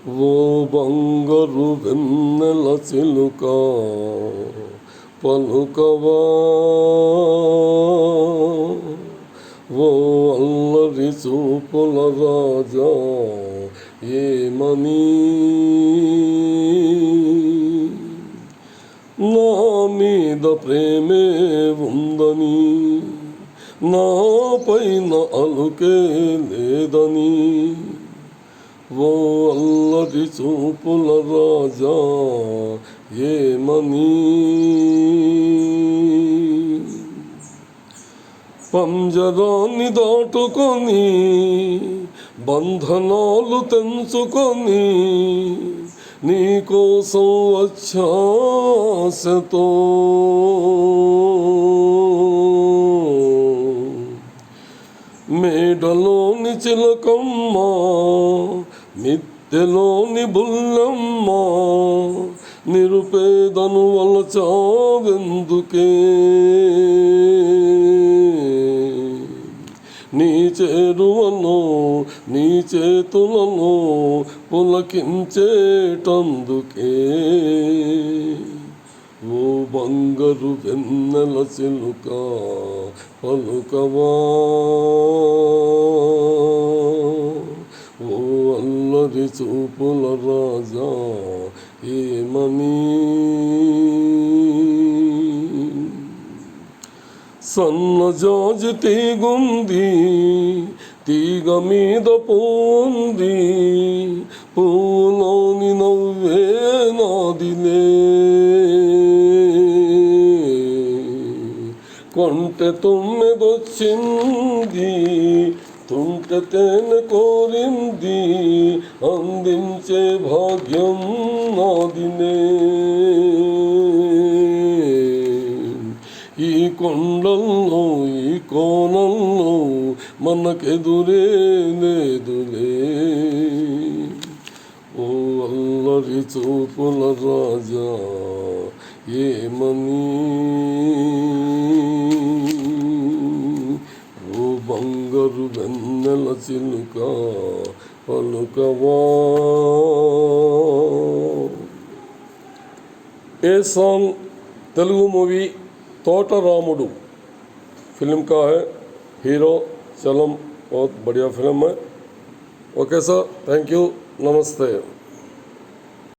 ఓ బంగారు వెన్నెల చిలుక పలుకవా, ఓ అల్లరి చూపుల రాజా ఏమని నా మీద ప్రేమే ఉందని, నా పైన అలుకే లేదని, ఓ అల్లరి చూపుల రాజా ఏమని పంజరాన్ని దాటుకొని బంధనాలు తెంచుకొని నీకోసం వచ్చాసతో మేడలోని చిలకమ్మ మిద్దెలోని బుల్లమ్మ నిరుపేదను వలచావెందుకే, నీ చేరువను నీ చేతులను పులకించేటందుకే, ఓ బంగారు వెన్నెల చిలుక పలుకవా, ఓ అల్లరి చూపుల రాజా ఏమని సన్నజాజి తీగుంది, తీగ మీద పోంది, పూలోని నవ్వే నాదిలే, కొంటె తొమ్మిదొచ్చింది, తుంటె తేనె కోరింది, అందించే భాగ్యం నాదినే, ఈ కొండల్లో ఈ కోణంలో మనకెదురే లేదులే, ఓ అల్లరి చూపుల రాజా ఏమని, ఓ బంగారు వెన్నెల చిలుక పలుకవా. ఏ సాంగ్ तेलुगु मूवी तोटरामुडु फिल्म का है, हीरो चलम, बहुत बढ़िया फिल्म है. ओके सर, थैंक यू, नमस्ते.